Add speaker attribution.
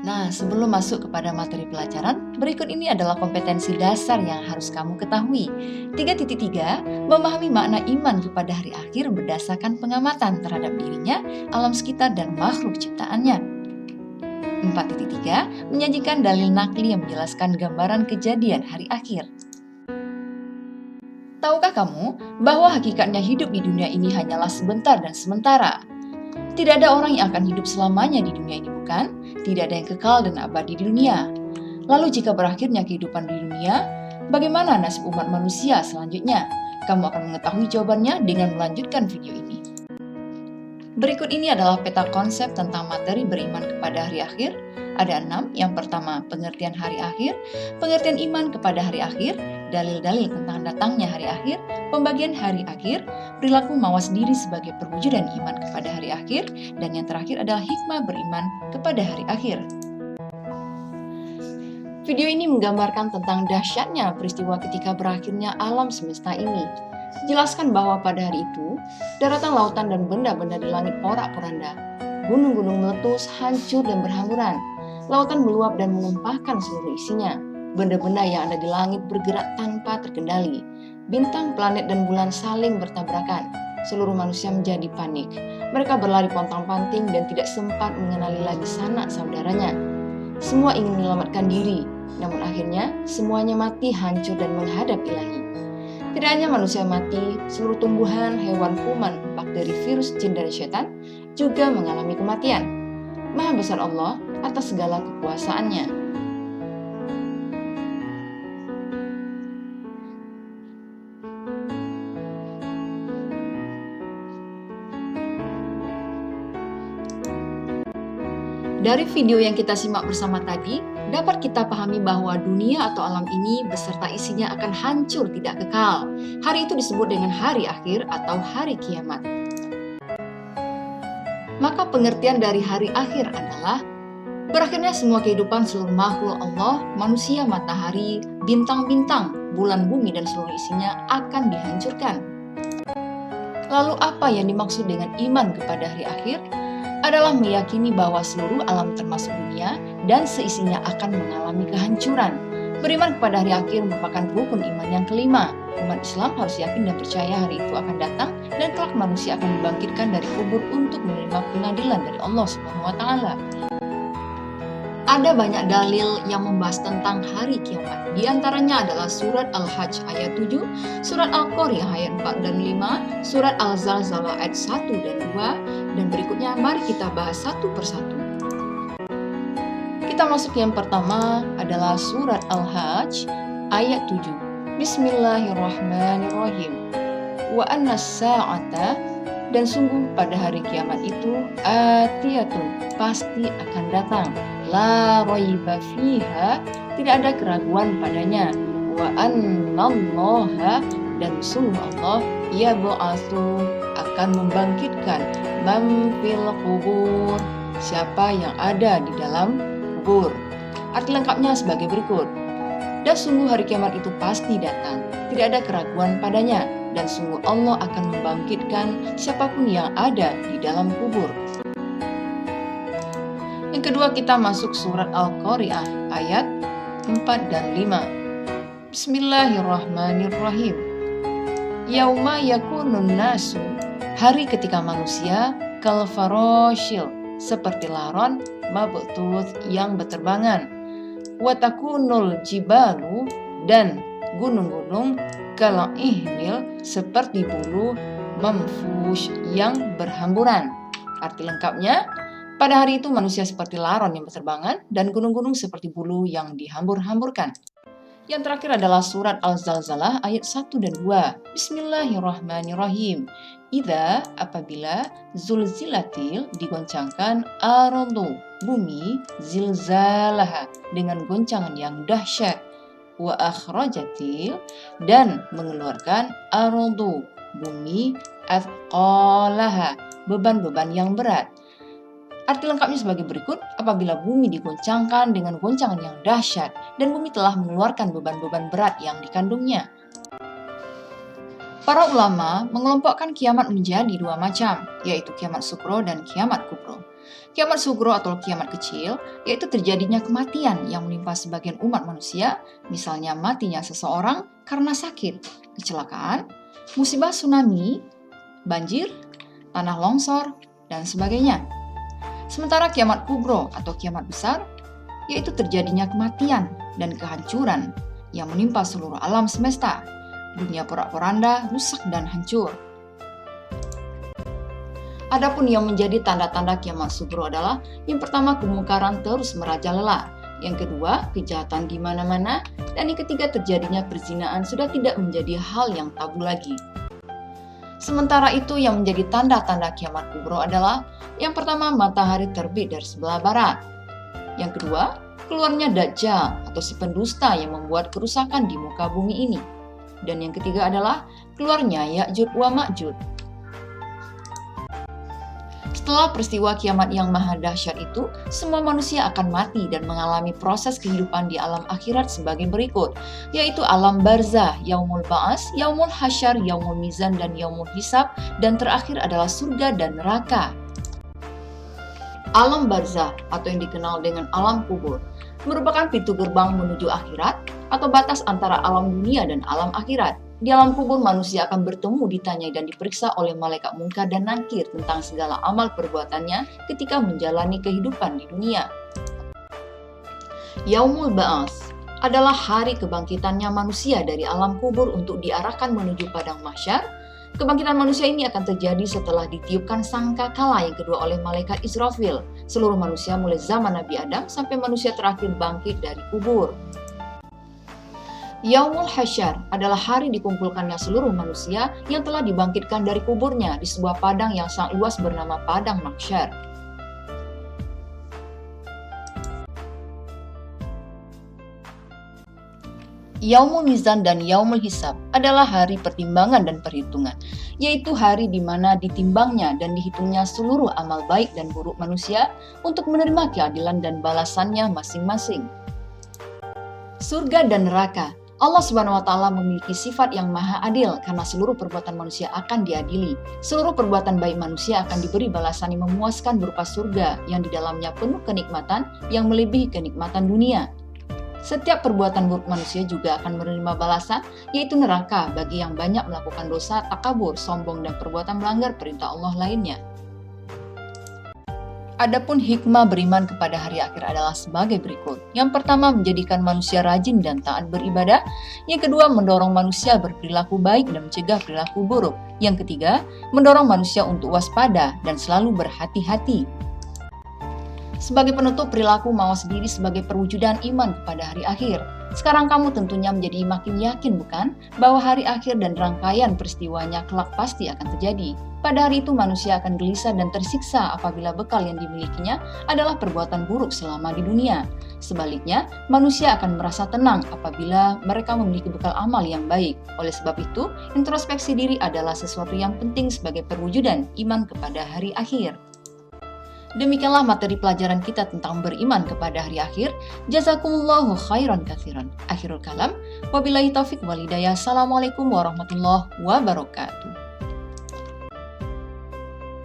Speaker 1: Nah, sebelum masuk kepada materi pelajaran, berikut ini adalah kompetensi dasar yang harus kamu ketahui. 3.3, memahami makna iman kepada hari akhir berdasarkan pengamatan terhadap dirinya, alam sekitar, dan makhluk ciptaannya. 4.3, menyajikan dalil nakli yang menjelaskan gambaran kejadian hari akhir. Tahukah kamu bahwa hakikatnya hidup di dunia ini hanyalah sebentar dan sementara? Tidak ada orang yang akan hidup selamanya di dunia ini, bukan? Tidak ada yang kekal dan abadi di dunia. Lalu jika berakhirnya kehidupan di dunia, bagaimana nasib umat manusia selanjutnya? Kamu akan mengetahui jawabannya dengan melanjutkan video ini. Berikut ini adalah peta konsep tentang materi beriman kepada hari akhir. Ada 6. Yang pertama, pengertian hari akhir, pengertian iman kepada hari akhir, dalil-dalil tentang datangnya hari akhir, pembagian hari akhir, perilaku mawas diri sebagai perwujudan iman kepada hari akhir, dan yang terakhir adalah hikmah beriman kepada hari akhir. Video ini menggambarkan tentang dahsyatnya peristiwa ketika berakhirnya alam semesta ini. Jelaskan bahwa pada hari itu, daratan, lautan, dan benda-benda di langit porak-poranda. Gunung-gunung meletus, hancur, dan berhamburan. Lautan meluap dan menumpahkan seluruh isinya. Benda-benda yang ada di langit bergerak tanpa terkendali. Bintang, planet, dan bulan saling bertabrakan. Seluruh manusia menjadi panik. Mereka berlari pontang-panting dan tidak sempat mengenali lagi sanak saudaranya. Semua ingin menyelamatkan diri, namun akhirnya semuanya mati, hancur, dan menghadap Ilahi. Tidak hanya manusia mati, seluruh tumbuhan, hewan, kuman, bakteri, virus, jin, dan setan juga mengalami kematian. Maha besar Allah atas segala kekuasaannya. Dari video yang kita simak bersama tadi, dapat kita pahami bahwa dunia atau alam ini beserta isinya akan hancur tidak kekal. Hari itu disebut dengan hari akhir atau hari kiamat. Maka pengertian dari hari akhir adalah berakhirnya semua kehidupan seluruh makhluk Allah, manusia, matahari, bintang-bintang, bulan, bumi, dan seluruh isinya akan dihancurkan. Lalu apa yang dimaksud dengan iman kepada hari akhir? Adalah meyakini bahwa seluruh alam termasuk dunia dan seisinya akan mengalami kehancuran. Beriman kepada hari akhir merupakan rukun iman yang kelima. Umat Islam harus yakin dan percaya hari itu akan datang dan kelak manusia akan dibangkitkan dari kubur untuk menerima pengadilan dari Allah SWT. Ada banyak dalil yang membahas tentang hari kiamat. Di antaranya adalah surat Al-Hajj ayat 7, surat Al-Qari'ah ayat 4 dan 5, surat Al-Zalzalah ayat 1 dan 2, dan berikutnya mari kita bahas satu persatu. Kita masuk yang pertama adalah surat Al-Hajj ayat 7. Bismillahirrahmanirrahim. Wa anna sa'ata, dan sungguh pada hari kiamat itu atiyatun, pasti akan datang. La raiba fiha, tidak ada keraguan padanya. Wa annallaha, dan sungguh Allah yab'atsu, akan membangkitkan man fil qubur, siapa yang ada di dalam kubur. Arti lengkapnya sebagai berikut. Dan sungguh hari kiamat itu pasti datang, tidak ada keraguan padanya, dan sungguh Allah akan membangkitkan siapapun yang ada di dalam kubur. Yang kedua, kita masuk surat Al-Qari'ah ayat 4 dan 5. Bismillahirrahmanirrahim. Yauma yakunun nasu, hari ketika manusia kalfaroshil, seperti laron mabtuth yang berterbangan. Wa takunul jibalu, dan gunung-gunung kal'ihmil, seperti bulu mamfush yang berhamburan. Arti lengkapnya, pada hari itu manusia seperti laron yang berterbangan dan gunung-gunung seperti bulu yang dihambur-hamburkan. Yang terakhir adalah surat Al-Zalzalah ayat 1 dan 2. Bismillahirrahmanirrahim. Idza, apabila, zulzilatil, digoncangkan, ardu, bumi, zilzalaha, dengan goncangan yang dahsyat. Wa akhrajatil, dan mengeluarkan, ardu, bumi, athqalaha, beban-beban yang berat. Arti lengkapnya sebagai berikut. Apabila bumi digoncangkan dengan goncangan yang dahsyat dan bumi telah mengeluarkan beban-beban berat yang dikandungnya. Para ulama mengelompokkan kiamat menjadi dua macam, yaitu kiamat sukro dan kiamat kubro. Kiamat sugro atau kiamat kecil, yaitu terjadinya kematian yang menimpa sebagian umat manusia, misalnya matinya seseorang karena sakit, kecelakaan, musibah tsunami, banjir, tanah longsor, dan sebagainya. Sementara kiamat kubro atau kiamat besar, yaitu terjadinya kematian dan kehancuran yang menimpa seluruh alam semesta, dunia porak-poranda, rusak dan hancur. Adapun yang menjadi tanda-tanda kiamat sugro adalah yang pertama kemungkaran terus merajalela, yang kedua kejahatan di mana-mana, dan yang ketiga terjadinya perzinahan sudah tidak menjadi hal yang tabu lagi. Sementara itu yang menjadi tanda-tanda kiamat kubro adalah yang pertama matahari terbit dari sebelah barat, yang kedua keluarnya Dajjal atau si pendusta yang membuat kerusakan di muka bumi ini, dan yang ketiga adalah keluarnya Ya'juj wa Ma'juj. Setelah peristiwa kiamat yang maha dahsyat itu, semua manusia akan mati dan mengalami proses kehidupan di alam akhirat sebagai berikut, yaitu alam barzah, yaumul ba'as, yaumul hasyar, yaumul mizan, dan yaumul hisab, dan terakhir adalah surga dan neraka. Alam barzah atau yang dikenal dengan alam kubur merupakan pintu gerbang menuju akhirat atau batas antara alam dunia dan alam akhirat. Di alam kubur manusia akan bertemu, ditanyai dan diperiksa oleh malaikat mungkar dan nakir tentang segala amal perbuatannya ketika menjalani kehidupan di dunia. Yaumul Ba'ats adalah hari kebangkitannya manusia dari alam kubur untuk diarahkan menuju padang mahsyar. Kebangkitan manusia ini akan terjadi setelah ditiupkan sangkakala yang kedua oleh malaikat Israfil. Seluruh manusia mulai zaman Nabi Adam sampai manusia terakhir bangkit dari kubur. Yaumul Hasyar adalah hari dikumpulkannya seluruh manusia yang telah dibangkitkan dari kuburnya di sebuah padang yang sangat luas bernama Padang Mahsyar. Yaumul Mizan dan Yaumul Hisab adalah hari pertimbangan dan perhitungan, yaitu hari di mana ditimbangnya dan dihitungnya seluruh amal baik dan buruk manusia untuk menerima keadilan dan balasannya masing-masing. Surga dan neraka. Allah Subhanahu wa Ta'ala memiliki sifat yang maha adil karena seluruh perbuatan manusia akan diadili. Seluruh perbuatan baik manusia akan diberi balasan yang memuaskan berupa surga yang di dalamnya penuh kenikmatan yang melebihi kenikmatan dunia. Setiap perbuatan buruk manusia juga akan menerima balasan, yaitu neraka bagi yang banyak melakukan dosa, takabur, sombong, dan perbuatan melanggar perintah Allah lainnya. Adapun hikmah beriman kepada hari akhir adalah sebagai berikut. Yang pertama, menjadikan manusia rajin dan taat beribadah. Yang kedua, mendorong manusia berperilaku baik dan mencegah perilaku buruk. Yang ketiga, mendorong manusia untuk waspada dan selalu berhati-hati. Sebagai penutup, perilaku mawas diri sebagai perwujudan iman kepada hari akhir. Sekarang kamu tentunya menjadi makin yakin, bukan? Bahwa hari akhir dan rangkaian peristiwanya kelak pasti akan terjadi. Pada hari itu manusia akan gelisah dan tersiksa apabila bekal yang dimilikinya adalah perbuatan buruk selama di dunia. Sebaliknya, manusia akan merasa tenang apabila mereka memiliki bekal amal yang baik. Oleh sebab itu, introspeksi diri adalah sesuatu yang penting sebagai perwujudan iman kepada hari akhir. Demikianlah materi pelajaran kita tentang beriman kepada hari akhir. Jazakumullahu khairan katsiran. Akhirul kalam. Wabillahi taufik wal hidayah. Assalamualaikum warahmatullahi wabarakatuh.